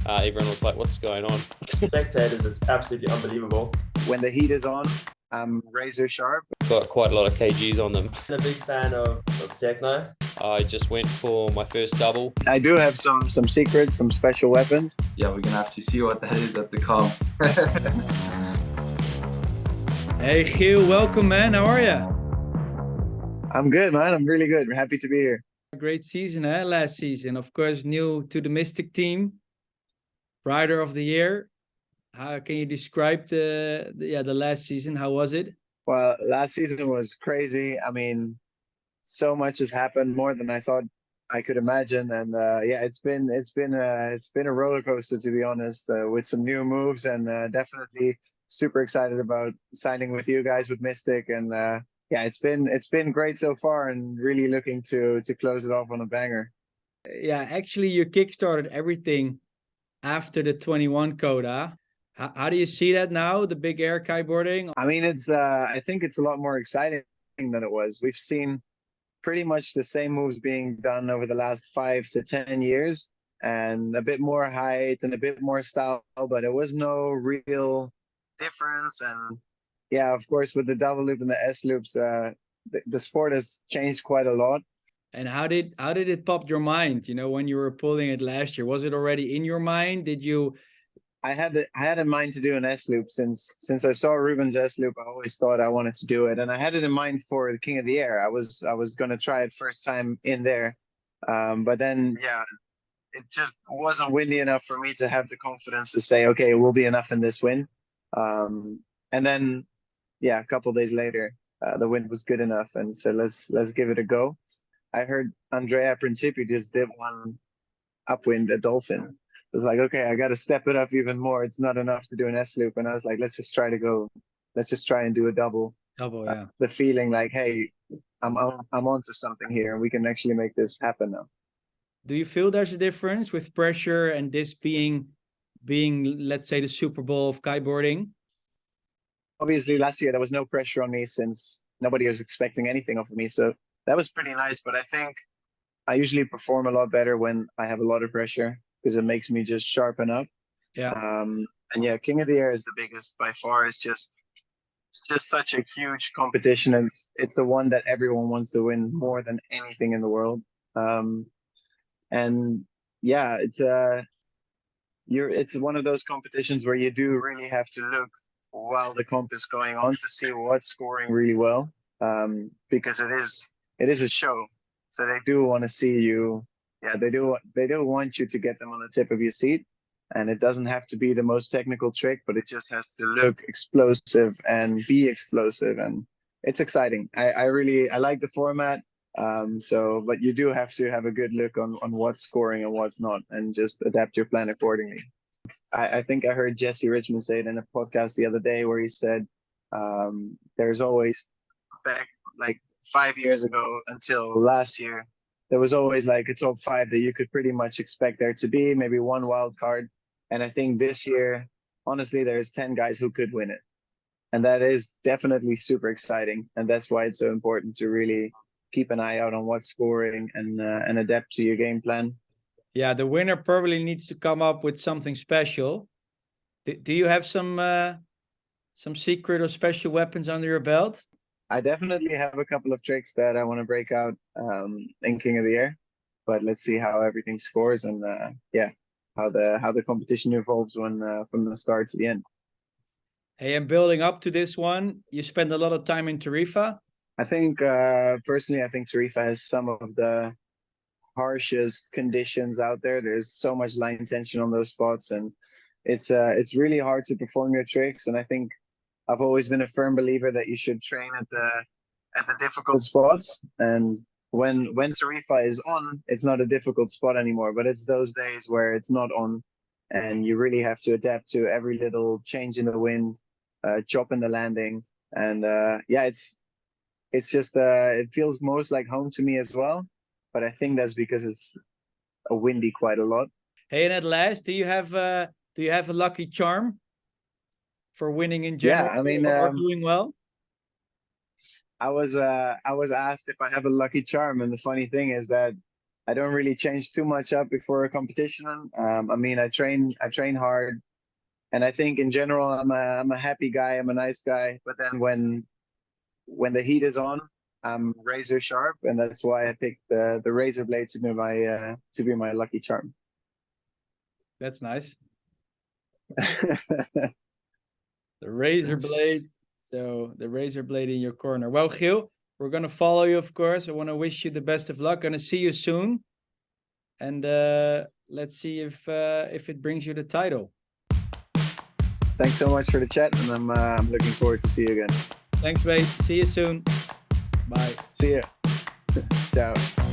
Everyone was like, what's going on? Spectators, it's absolutely unbelievable. When the heat is on, I'm razor sharp. Got quite a lot of kgs on them. I'm a big fan of techno. I just went for my first double. I do have some secrets, some special weapons. Yeah, we're gonna have to see what that is at the comp. Hey Giel, welcome man, how are you? I'm good, man. I'm really good. Happy to be here. Great season, eh? Last season. Of course, new to the Mystic team. Rider of the year. How can you describe the last season? How was it? Well, last season was crazy. I mean, so much has happened, more than I thought I could imagine, and yeah, it's been a roller coaster, to be honest, with some new moves, and definitely super excited about signing with you guys with Mystic, and yeah, it's been great so far, and really looking to close it off on a banger. Yeah, actually you kickstarted everything after the 21 KOTA. How do you see that now, the big air kiteboarding? I mean, I think it's a lot more exciting than it was. We've seen pretty much the same moves being done over the last 5 to 10 years, and a bit more height and a bit more style, but it was no real difference. And yeah, of course, with the double loop and the S loops, the sport has changed quite a lot. And how did it pop your mind? You know, when you were pulling it last year, was it already in your mind? Did you? I had in mind to do an S loop since I saw Ruben's S loop. I always thought I wanted to do it, and I had it in mind for the King of the Air. I was gonna try it first time in there, but then yeah, it just wasn't windy enough for me to have the confidence to say, okay, it will be enough in this wind. And then yeah, a couple days later, the wind was good enough, and so let's give it a go. I heard Andrea Principi just did one upwind, a dolphin. I was like, okay, I got to step it up even more. It's not enough to do an S loop. And I was like, let's just try and do a double. Double, yeah. The feeling like, hey, I'm onto something here, and we can actually make this happen now. Do you feel there's a difference with pressure and this being, let's say, the Super Bowl of kiteboarding? Obviously, last year there was no pressure on me since nobody was expecting anything of me. So that was pretty nice. But I think I usually perform a lot better when I have a lot of pressure, because it makes me just sharpen up. Yeah. And yeah, King of the Air is the biggest by far. It's just such a huge competition, and it's the one that everyone wants to win more than anything in the world. And yeah, it's one of those competitions where you do really have to look while the comp is going on to see what's scoring really well, because it is a show, so they do want to see you. Yeah, they do want you to get them on the tip of your seat, and it doesn't have to be the most technical trick, but it just has to look explosive and be explosive, and it's exciting. I like the format. But you do have to have a good look on what's scoring and what's not, and just adapt your plan accordingly. I think I heard Jesse Richmond say it in a podcast the other day, where he said, there's always, back like 5 years ago until last year, there was always like a top five that you could pretty much expect there to be, maybe one wild card. And I think this year, honestly, there's 10 guys who could win it. And that is definitely super exciting. And that's why it's so important to really keep an eye out on what's scoring, and adapt to your game plan. Yeah, the winner probably needs to come up with something special. Do you have some secret or special weapons under your belt? I definitely have a couple of tricks that I want to break out in King of the Air, but let's see how everything scores, and yeah, how the competition evolves when from the start to the end. Hey, and building up to this one, you spend a lot of time in Tarifa. I think personally, I think Tarifa has some of the harshest conditions out there. There's so much line tension on those spots, and it's really hard to perform your tricks. And I think I've always been a firm believer that you should train at the difficult spots. And when Tarifa is on, it's not a difficult spot anymore. But it's those days where it's not on, and you really have to adapt to every little change in the wind, chop in the landing, and yeah, it's just it feels most like home to me as well. But I think that's because it's a windy quite a lot. Hey, and at last, do you have a lucky charm for winning in Yeah, general? I mean, or doing well? I was asked if I have a lucky charm, and the funny thing is that I don't really change too much up before a competition. I mean, I train hard, and I think in general I'm a happy guy. I'm a nice guy. But then when the heat is on, I'm razor sharp, and that's why I picked the razor blade to be my lucky charm. That's nice. The razor blade. So the razor blade in your corner. Well, Giel, we're gonna follow you, of course. I want to wish you the best of luck. Gonna see you soon, and let's see if it brings you the title. Thanks so much for the chat, and I'm looking forward to see you again. Thanks, mate. See you soon. Bye. See ya. Ciao.